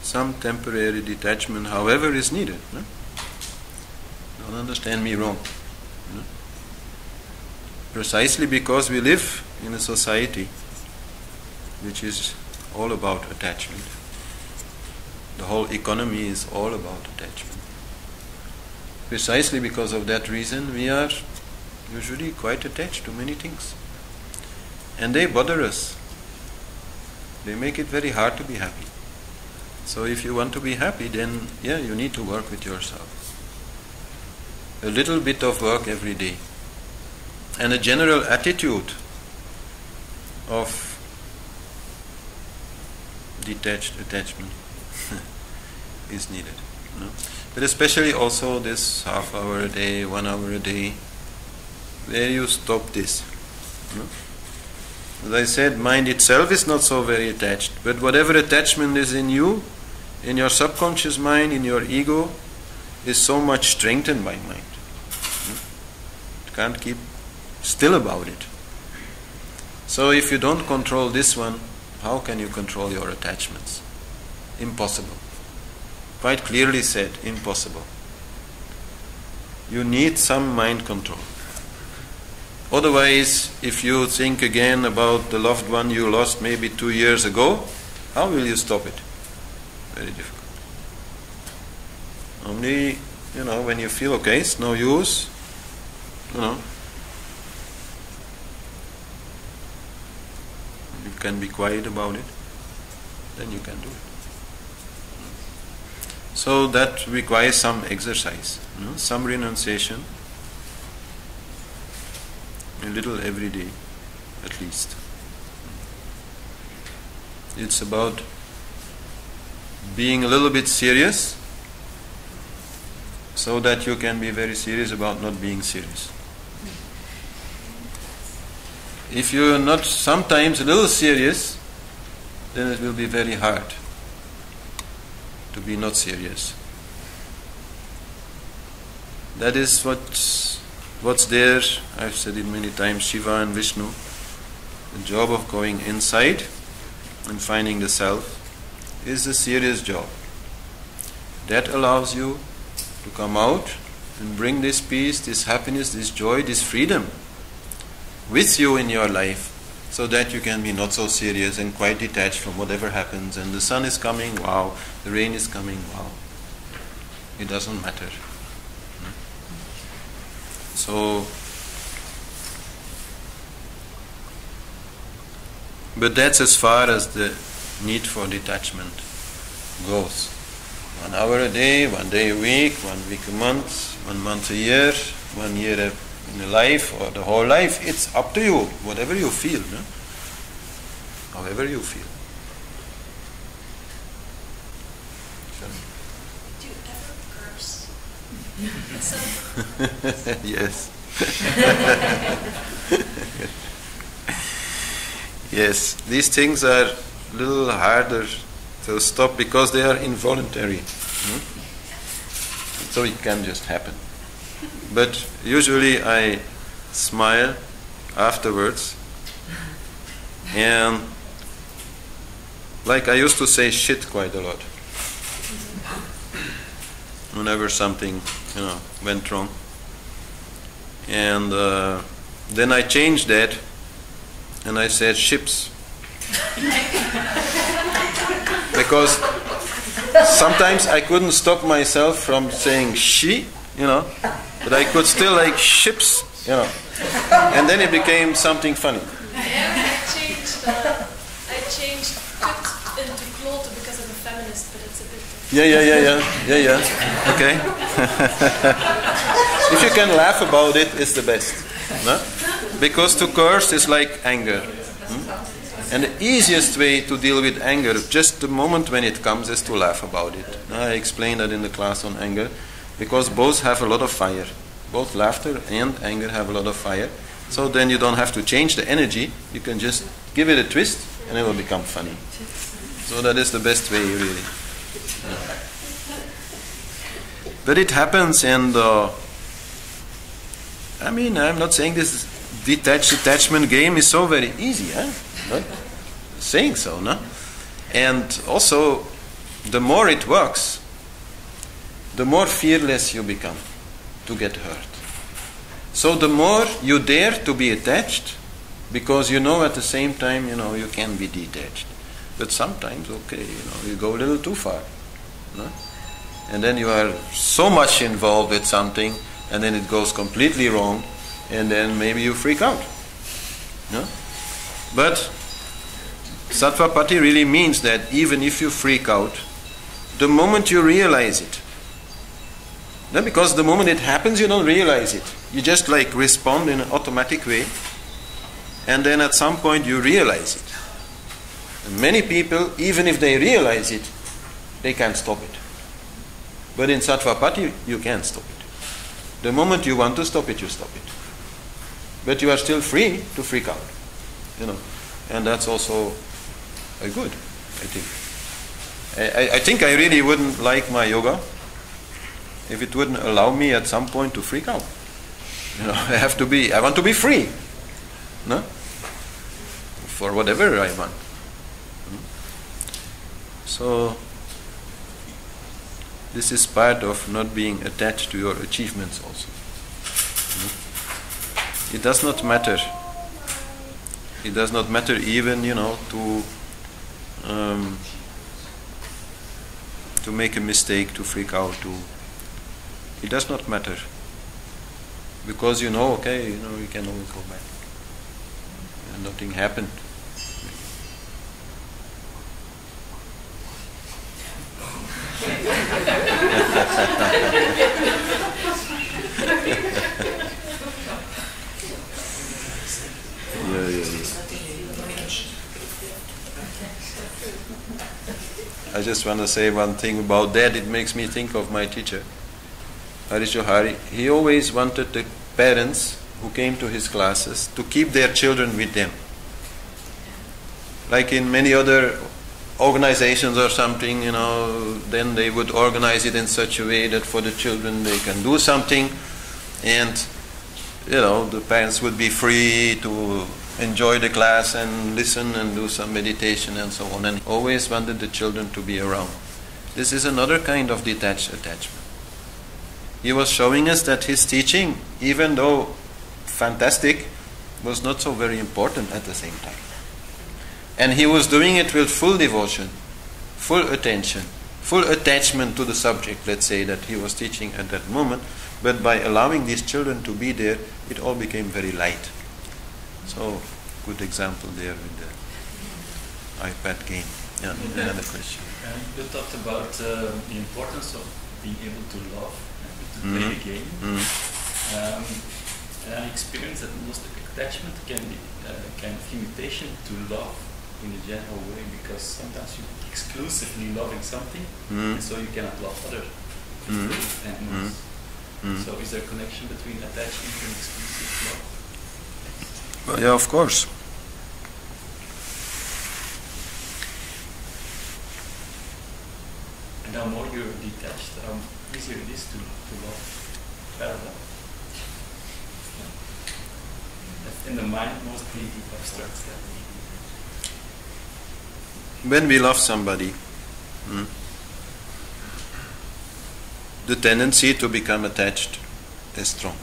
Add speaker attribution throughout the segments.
Speaker 1: some temporary detachment, however, is needed. No? Don't understand me wrong. No? Precisely because we live in a society which is all about attachment. The whole economy is all about attachment. Precisely because of that reason, we are usually quite attached to many things. And they bother us. They make it very hard to be happy. So if you want to be happy, then you need to work with yourself. A little bit of work every day. And a general attitude of detached attachment is needed. No? But especially also this half hour a day, 1 hour a day, where you stop this. No? As I said, mind itself is not so very attached, but whatever attachment is in you, in your subconscious mind, in your ego, is so much strengthened by mind. You can't keep still about it. So if you don't control this one, how can you control your attachments? Impossible. Quite clearly said, impossible. You need some mind control. Otherwise, if you think again about the loved one you lost maybe 2 years ago, how will you stop it? Very difficult. Only, when you feel okay, it's no use, you can be quiet about it, then you can do it. So that requires some exercise, some renunciation, a little every day, at least. It's about being a little bit serious, so that you can be very serious about not being serious. If you are not sometimes a little serious, then it will be very hard to be not serious. That is what's there. I've said it many times, Shiva and Vishnu. The job of going inside and finding the self is a serious job. That allows you to come out and bring this peace, this happiness, this joy, this freedom with you in your life, so that you can be not so serious and quite detached from whatever happens. And the sun is coming, wow. The rain is coming, wow. It doesn't matter. So, but that's as far as the need for detachment goes. 1 hour a day, 1 day a week, 1 week a month, 1 month a year, 1 year in a life, or the whole life. It's up to you, whatever you feel, no? However you feel.
Speaker 2: Do you ever curse?
Speaker 1: Yes. Yes, these things are a little harder to stop because they are involuntary. So it can just happen. But usually I smile afterwards, and like I used to say shit quite a lot whenever something went wrong, and then I changed that and I said ships, because sometimes I couldn't stop myself from saying she, but I could still like ships, and then it became something funny.
Speaker 2: I changed kut into klote because I'm a feminist, but it's a bit different.
Speaker 1: Yeah. Okay. If you can laugh about it, it's the best. No? Because to curse is like anger. And the easiest way to deal with anger, just the moment when it comes, is to laugh about it. I explained that in the class on anger, because both have a lot of fire. Both laughter and anger have a lot of fire. So then you don't have to change the energy, you can just give it a twist and it will become funny. So that is the best way, really. But it happens, and I'm not saying this detachment game is so very easy, huh? Not saying so, no? And also, the more it works, the more fearless you become to get hurt. So the more you dare to be attached, because you know at the same time, you can be detached. But sometimes, you go a little too far. No? And then you are so much involved with something, and then it goes completely wrong, and then maybe you freak out. No? But Sattvapati really means that even if you freak out, the moment you realize it, then because the moment it happens, you don't realize it. You just respond in an automatic way, and then at some point you realize it. And many people, even if they realize it, they can't stop it. But in Sattvapati, you can't stop it. The moment you want to stop it, you stop it. But you are still free to freak out. And that's also good, I think. I think I really wouldn't like my yoga if it wouldn't allow me at some point to freak out. I want to be free. No? For whatever I want. So, this is part of not being attached to your achievements also. It does not matter. It does not matter even, to make a mistake, to freak out, it does not matter. Because you can always go back. And nothing happened. I just want to say one thing about that. It makes me think of my teacher, Harishohari. He always wanted the parents who came to his classes to keep their children with them. Like in many other organizations or something, then they would organize it in such a way that for the children they can do something, and the parents would be free to enjoy the class and listen and do some meditation and so on, and always wanted the children to be around. This is another kind of detached attachment. He was showing us that his teaching, even though fantastic, was not so very important at the same time. And he was doing it with full devotion, full attention, full attachment to the subject, let's say, that he was teaching at that moment. But by allowing these children to be there, it all became very light. So, good example there with the iPad game. Yeah, another question.
Speaker 3: You talked about the importance of being able to love and to play the game. And I experienced that most attachment can be kind of imitation to love in a general way, because sometimes you're exclusively loving something, and so you cannot love other people and animals. So is there a connection between attachment and exclusive love?
Speaker 1: Well, yeah, of course.
Speaker 3: And the more you're detached, easier it is to love parallel. In the mind, mostly abstract stuff.
Speaker 1: When we love somebody, the tendency to become attached is strong.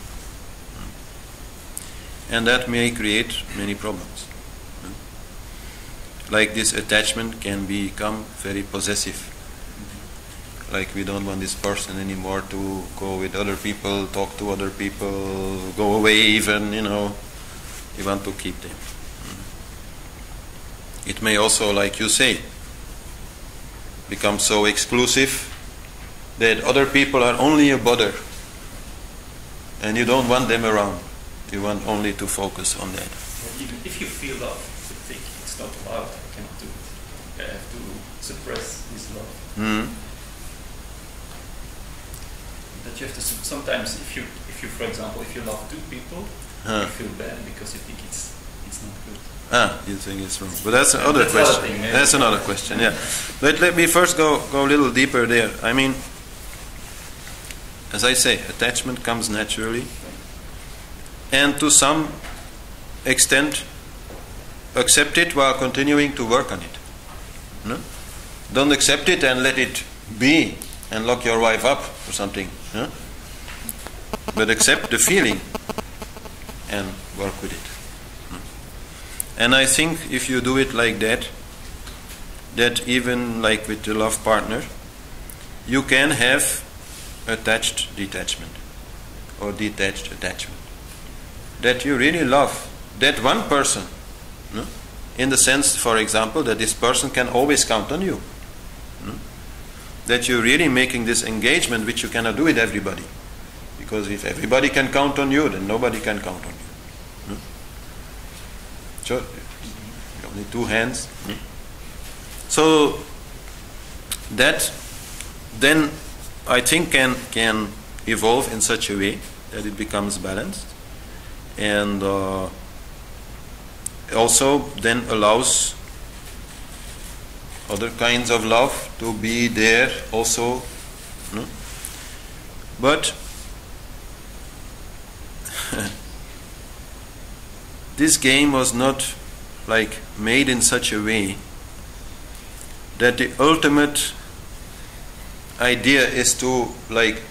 Speaker 1: And that may create many problems. Like this attachment can become very possessive. Like we don't want this person anymore to go with other people, talk to other people, go away even, we want to keep them. It may also, like you say, become so exclusive that other people are only a bother and you don't want them around. You want only to focus on that.
Speaker 3: Even if you feel love, you think it's not allowed, I cannot do it. I have to suppress this love. That you have to sometimes, if you, for example, if you love two people, you feel bad because you think it's not good.
Speaker 1: You think it's wrong. But that's another question. That's another question, yeah. But let me first go a little deeper there. I mean, as I say, attachment comes naturally. And to some extent, accept it while continuing to work on it. No? Don't accept it and let it be and lock your wife up or something. Huh? But accept the feeling and work with it. And I think if you do it like that, that even like with the love partner, you can have attached detachment or detached attachment. That you really love that one person, no? In the sense, for example, that this person can always count on you. No? That you're really making this engagement which you cannot do with everybody. Because if everybody can count on you, then nobody can count on you. No? So, only two hands. No? So, that then I think can evolve in such a way that it becomes balanced, and also then allows other kinds of love to be there also. No? But this game was not like made in such a way that the ultimate idea is to like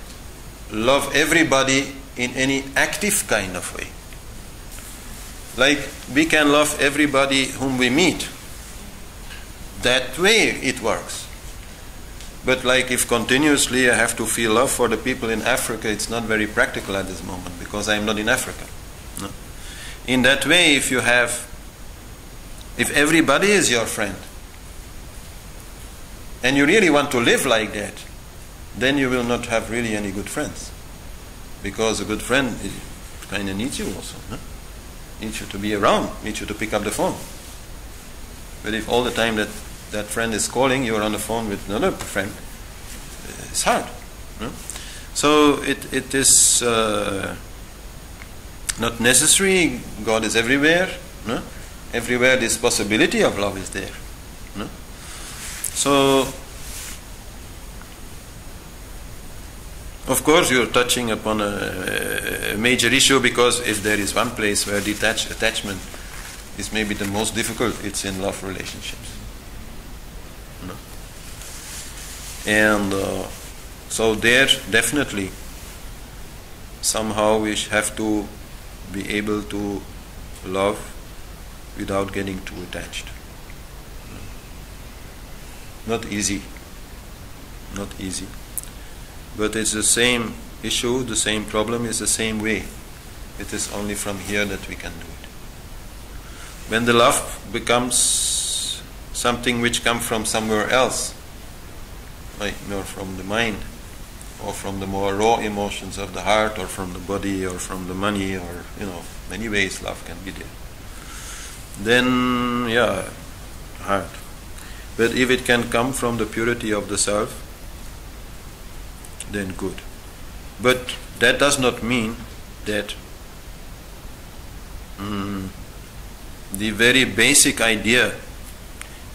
Speaker 1: love everybody in any active kind of way. Like we can love everybody whom we meet. That way it works. But like if continuously I have to feel love for the people in Africa, it's not very practical at this moment because I am not in Africa. No? In that way, if everybody is your friend and you really want to live like that, then you will not have really any good friends. Because a good friend kind of needs you also. No? Needs you to be around, needs you to pick up the phone. But if all the time that friend is calling, you are on the phone with another friend, it's hard. No? So it is not necessary. God is everywhere. No? Everywhere this possibility of love is there. No? So, of course, you're touching upon a major issue, because if there is one place where detached attachment is maybe the most difficult, it's in love relationships. No? And so there definitely somehow we have to be able to love without getting too attached. Not easy. Not easy. But it's the same issue, the same problem is the same way. It is only from here that we can do it. When the love becomes something which comes from somewhere else, like more from the mind, or from the more raw emotions of the heart, or from the body, or from the money, or many ways love can be there. Then, hard. But if it can come from the purity of the self, then good. But that does not mean that the very basic idea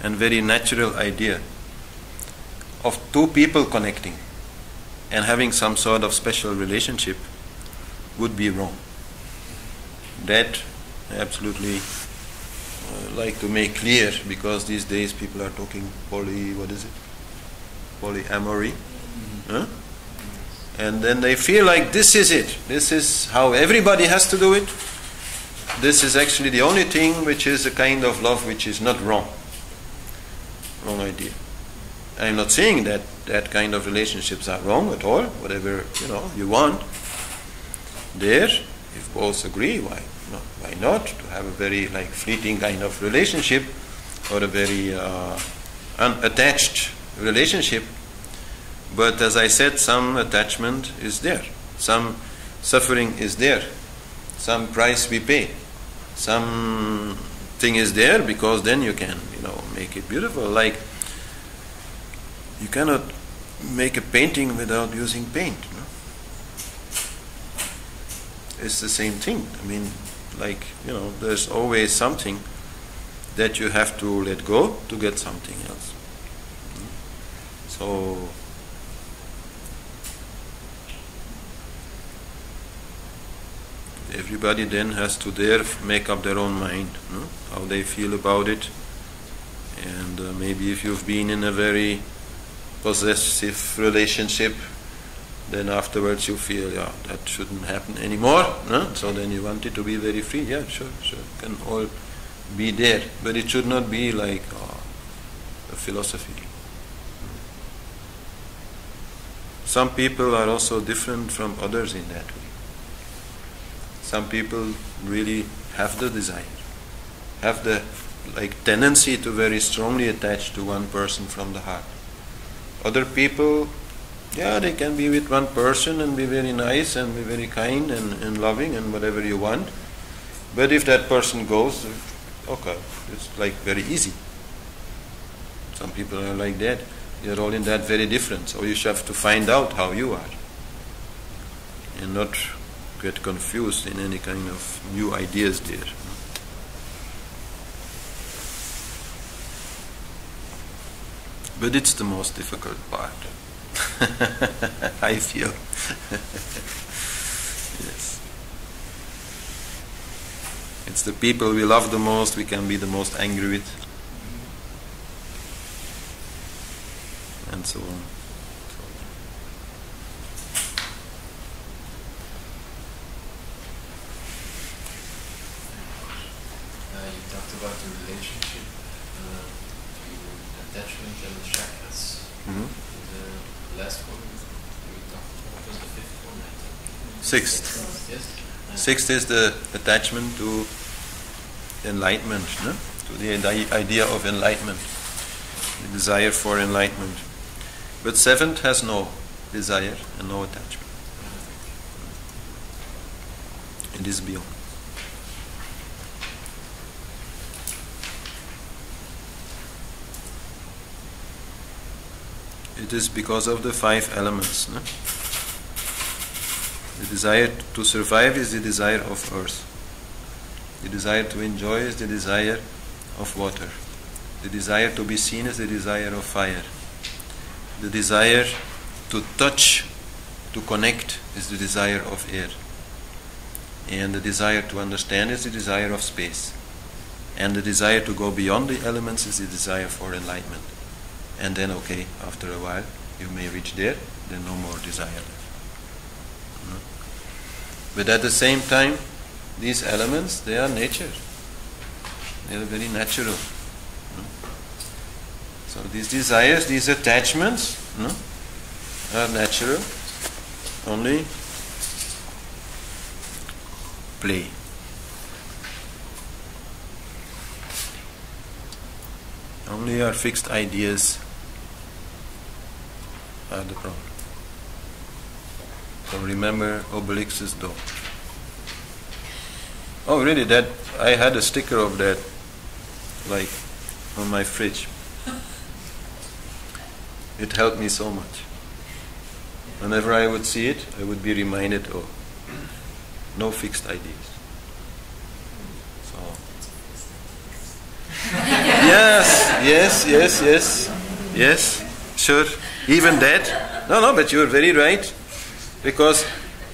Speaker 1: and very natural idea of two people connecting and having some sort of special relationship would be wrong. That I absolutely like to make clear, because these days people are talking polyamory. Huh? And then they feel like this is it. This is how everybody has to do it. This is actually the only thing which is a kind of love which is not wrong. Wrong idea. I'm not saying that that kind of relationships are wrong at all. Whatever you want. There, if both agree, why not? To have a very fleeting kind of relationship, or a very unattached relationship. But as I said, some attachment is there. Some suffering is there. Some price we pay. Some thing is there, because then you can, make it beautiful. Like, you cannot make a painting without using paint. No? It's the same thing. I mean, there's always something that you have to let go to get something else. So, everybody then has to make up their own mind, how they feel about it, And maybe if you've been in a very possessive relationship, then afterwards you feel, yeah, that shouldn't happen anymore. No? So then you want it to be very free. Yeah, sure, can all be there. But it should not be like a philosophy. Some people are also different from others in that way. Some people really have the desire, have the tendency to very strongly attach to one person from the heart. Other people, yeah, they can be with one person and be very nice and be very kind and loving and whatever you want. But if that person goes, okay, it's like very easy. Some people are like that. You're all in that very different. So you have to find out how you are. And not get confused in any kind of new ideas there. But it's the most difficult part. I feel. Yes. It's the people we love the most, we can be the most angry with. And so on.
Speaker 4: You talked about the relationship between attachment and the chakras. The last one we talked about was the fifth one, I think.
Speaker 1: Sixth.
Speaker 4: Yes.
Speaker 1: Sixth is the attachment to enlightenment, no? To the idea of enlightenment, the desire for enlightenment. But seventh has no desire and no attachment. It is beyond. It is because of the five elements. No? The desire to survive is the desire of earth. The desire to enjoy is the desire of water. The desire to be seen is the desire of fire. The desire to touch, to connect, is the desire of air. And the desire to understand is the desire of space. And the desire to go beyond the elements is the desire for enlightenment. And then, okay, after a while, you may reach there, then no more desire left. But at the same time, these elements, they are nature. They are very natural. So these desires, these attachments, are natural. Only play. Only our fixed ideas are the problem. So remember Obelix's dog. Oh really, that I had a sticker of that like on my fridge. It helped me so much. Whenever I would see it, I would be reminded, oh, no fixed ideas. So yes, sure. Even that. No, but you're very right. Because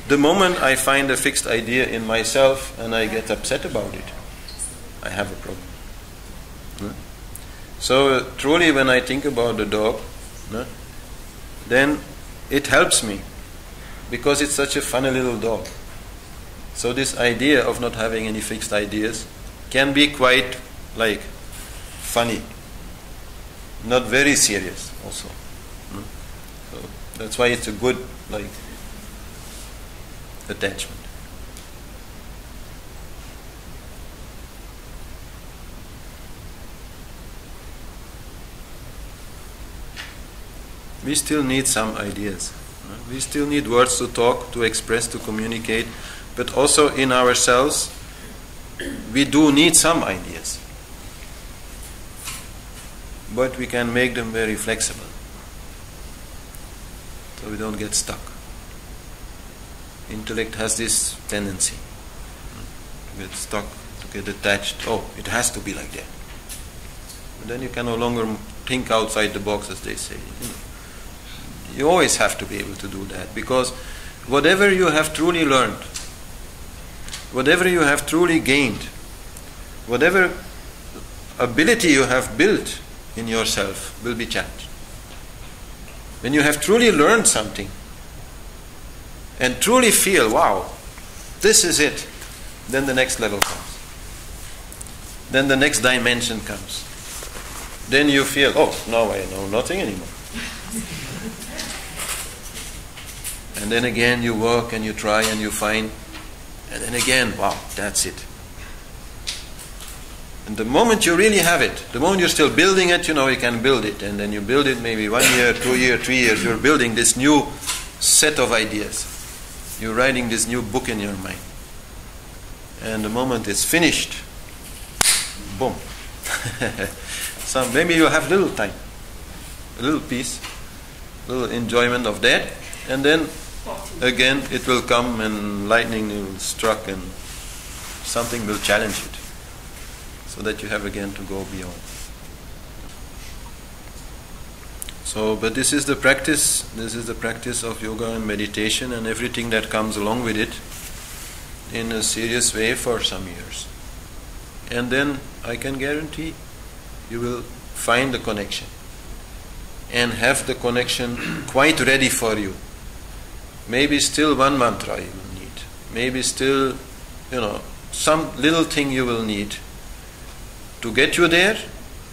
Speaker 1: the moment I find a fixed idea in myself and I get upset about it, I have a problem. So truly when I think about the dog, then it helps me because it's such a funny little dog. So this idea of not having any fixed ideas can be quite like funny, not very serious also. So that's why it's a good like attachment. We still need some ideas. We still need words to talk, to express, to communicate, but also in ourselves we do need some ideas. But we can make them very flexible, so we don't get stuck. Intellect has this tendency to get stuck, to get attached. Oh, it has to be like that. But then you can no longer think outside the box, as they say. You always have to be able to do that, because whatever you have truly learned, whatever you have truly gained, whatever ability you have built in yourself will be challenged. When you have truly learned something and truly feel, wow, this is it, then the next level comes. Then the next dimension comes. Then you feel, oh, now I know nothing anymore. And then again you work and you try and you find, and then again, wow, that's it. And the moment you really have it, the moment you're still building it, you can build it. And then you build it maybe 1 year, 2 years, 3 years, you're building this new set of ideas. You're writing this new book in your mind. And the moment it's finished, boom. Maybe you have little time, a little peace, a little enjoyment of that. And then again it will come and lightning will strike and something will challenge it. So that you have again to go beyond. So, but this is the practice of yoga and meditation and everything that comes along with it in a serious way for some years. And then I can guarantee you will find the connection and have the connection quite ready for you. Maybe still one mantra you will need. Maybe still, some little thing you will need to get you there,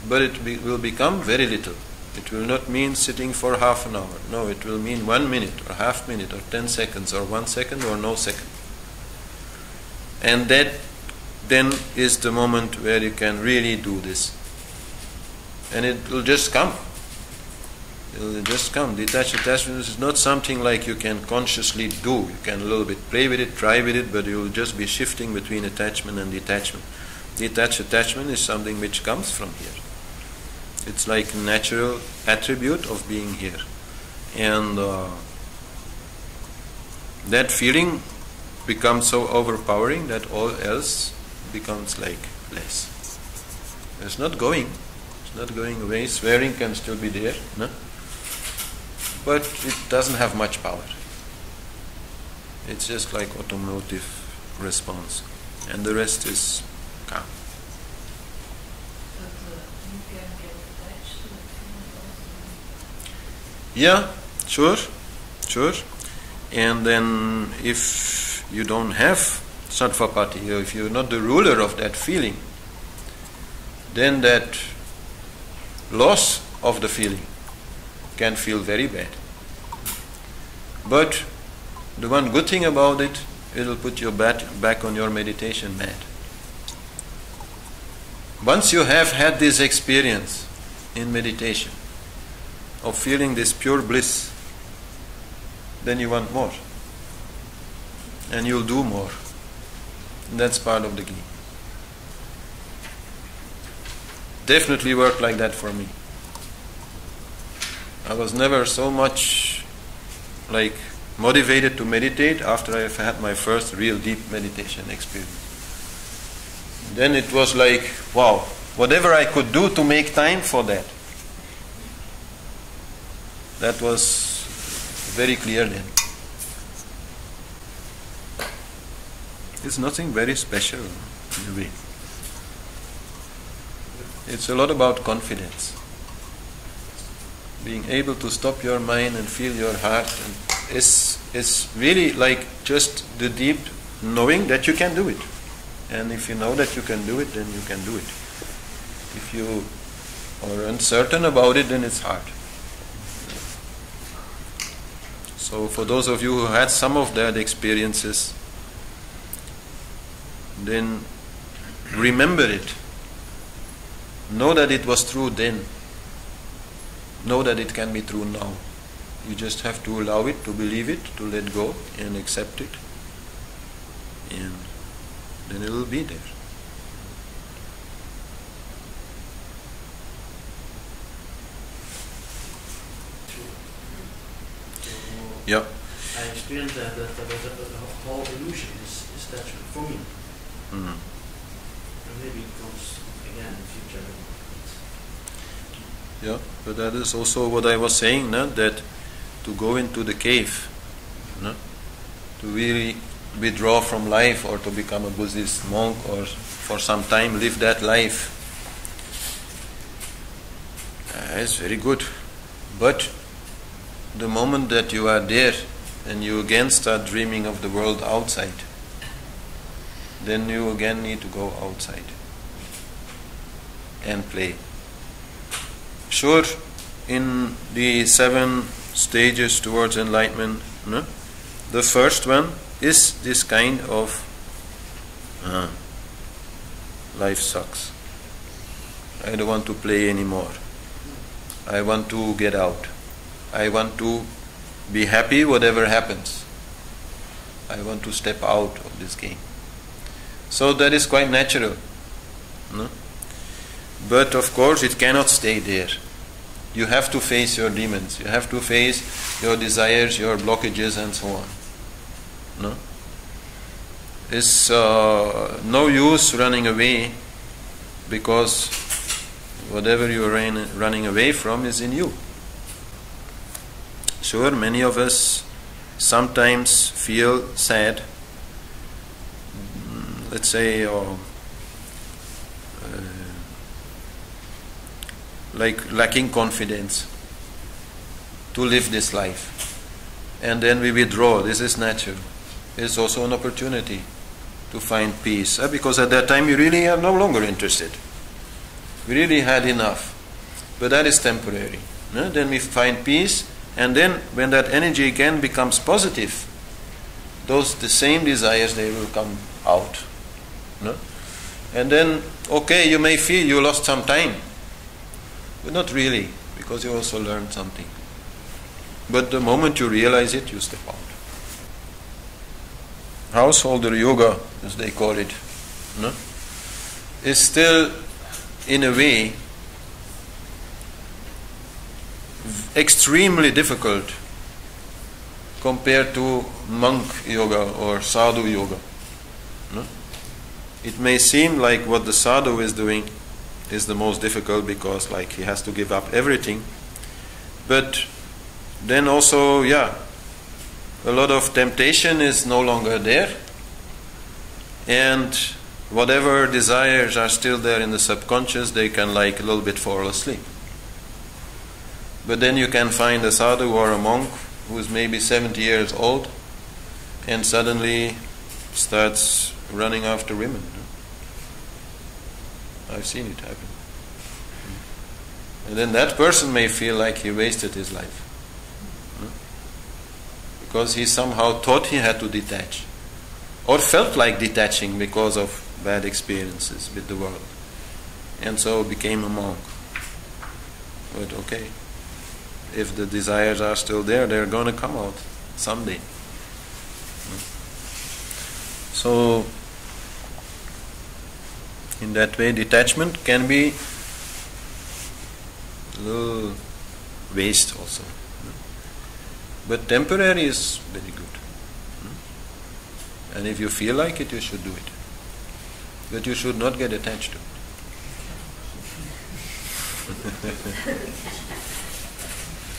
Speaker 1: but it will become very little. It will not mean sitting for half an hour. No, it will mean 1 minute or half minute or 10 seconds or 1 second or no second. And that then is the moment where you can really do this. And it will just come. It will just come. Detached attachment is not something like you can consciously do. You can a little bit play with it, try with it, but you will just be shifting between attachment and detachment. Detached attachment is something which comes from here. It's like a natural attribute of being here. And that feeling becomes so overpowering that all else becomes like less. It's not going away. Swearing can still be there, no? But it doesn't have much power. It's just like automotive response. And the rest is calm. Yeah, sure. And then if you don't have Sattvapati, if you're not the ruler of that feeling, then that loss of the feeling can feel very bad. But the one good thing about it, it'll put you back on your meditation mat. Once you have had this experience in meditation of feeling this pure bliss, then you want more. And you'll do more. And that's part of the key. Definitely worked like that for me. I was never so much motivated to meditate after I've had my first real deep meditation experience. Then it was like, wow, whatever I could do to make time for that. That was very clear then. It's nothing very special in a way. It's a lot about confidence. Being able to stop your mind and feel your heart is really like just the deep knowing that you can do it. And if you know that you can do it, then you can do it. If you are uncertain about it, then it's hard. So for those of you who had some of that experiences, then remember it. Know that it was true then. Know that it can be true now. You just have to allow it, to believe it, to let go and accept it. And then it will be there. Yeah.
Speaker 5: I experienced that the whole illusion is attachment for me.
Speaker 1: Mm.
Speaker 5: And maybe it comes again in the future.
Speaker 1: Yeah, but that is also what I was saying, no? That to go into the cave, no? To really withdraw from life or to become a Buddhist monk or for some time live that life, It's very good. But the moment that you are there and you again start dreaming of the world outside, then you again need to go outside and play. Sure, in the 7 stages towards enlightenment, no? The first one is this kind of life sucks. I don't want to play anymore. I want to get out. I want to be happy whatever happens. I want to step out of this game. So that is quite natural. No? But of course it cannot stay there. You have to face your demons. You have to face your desires, your blockages and so on. No? It's no use running away, because whatever you are running away from is in you. Sure, many of us sometimes feel sad, let's say, like lacking confidence to live this life. And then we withdraw. This is natural. It's also an opportunity to find peace, because at that time you really are no longer interested. We really had enough. But that is temporary. No? Then we find peace, and then when that energy again becomes positive, the same desires, they will come out. No? And then, okay, you may feel you lost some time, but not really, because you also learned something. But the moment you realize it, you step out. Householder yoga, as they call it, no? Is still, in a way, extremely difficult compared to monk yoga or sadhu yoga. No? It may seem like what the sadhu is doing is the most difficult, because like he has to give up everything. But then also, a lot of temptation is no longer there, and whatever desires are still there in the subconscious, they can like a little bit fall asleep. But then you can find a sadhu or a monk who is maybe 70 years old and suddenly starts running after women. I've seen it happen. And then that person may feel like he wasted his life, because he somehow thought he had to detach, or felt like detaching because of bad experiences with the world, and so became a monk. But okay, if the desires are still there, they're going to come out someday. So in that way, detachment can be a little waste also. But temporary is very good. And if you feel like it, you should do it. But you should not get attached to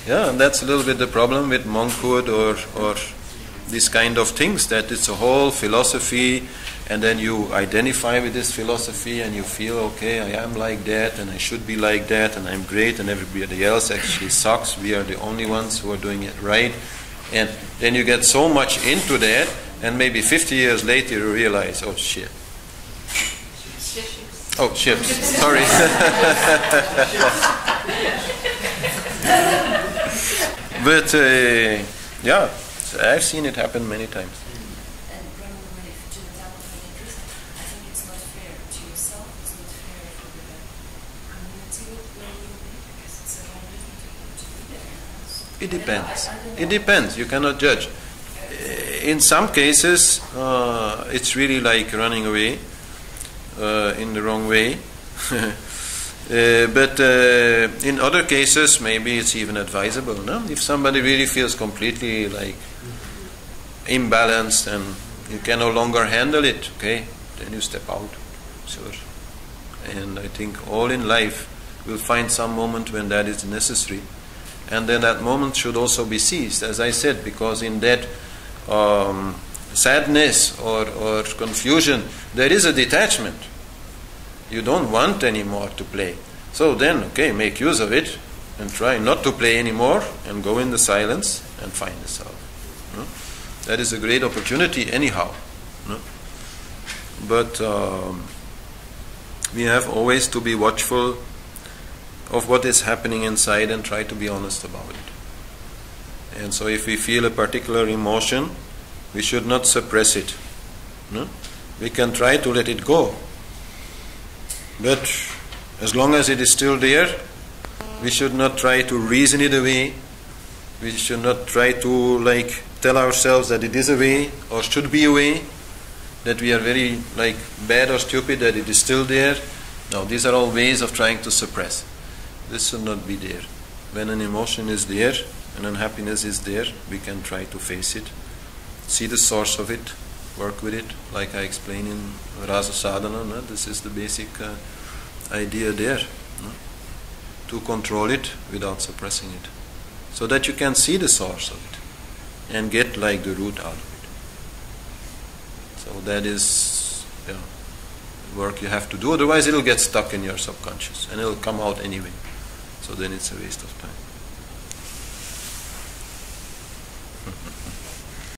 Speaker 1: it. And that's a little bit the problem with monkhood or these kind of things, that it's a whole philosophy, and then you identify with this philosophy and you feel, okay, I am like that and I should be like that and I'm great and everybody else actually sucks. We are the only ones who are doing it right. And then you get so much into that, and maybe 50 years later you realize, oh shit. Oh, ships. Sorry. But I've seen it happen many times.
Speaker 2: And running away to the temple for the truth, I think it's not fair to yourself, it's not fair for the community where you live, because it's a wrong reason to be there.
Speaker 1: It depends. It depends. You cannot judge. In some cases, it's really like running away in the wrong way. But in other cases, maybe it's even advisable. No? If somebody really feels completely like imbalanced and you can no longer handle it, okay, then you step out. Sure. And I think all in life will find some moment when that is necessary. And then that moment should also be seized, as I said, because in that sadness or confusion, there is a detachment. You don't want anymore to play. So then, okay, make use of it, and try not to play anymore and go in the silence and find the self. No? That is a great opportunity anyhow. No? But we have always to be watchful of what is happening inside and try to be honest about it. And so if we feel a particular emotion, we should not suppress it. No? We can try to let it go. But as long as it is still there, we should not try to reason it away. We should not try to tell ourselves that it is away or should be away, that we are very bad or stupid that it is still there. No, these are all ways of trying to suppress. This should not be there. When an emotion is there, an unhappiness is there, we can try to face it, see the source of it, work with it, like I explained in Rasa Sadhana. No? This is the basic idea there. No? To control it without suppressing it, so that you can see the source of it and get the root out of it. So that is work you have to do, otherwise it will get stuck in your subconscious and it will come out anyway. So then it's a waste of time.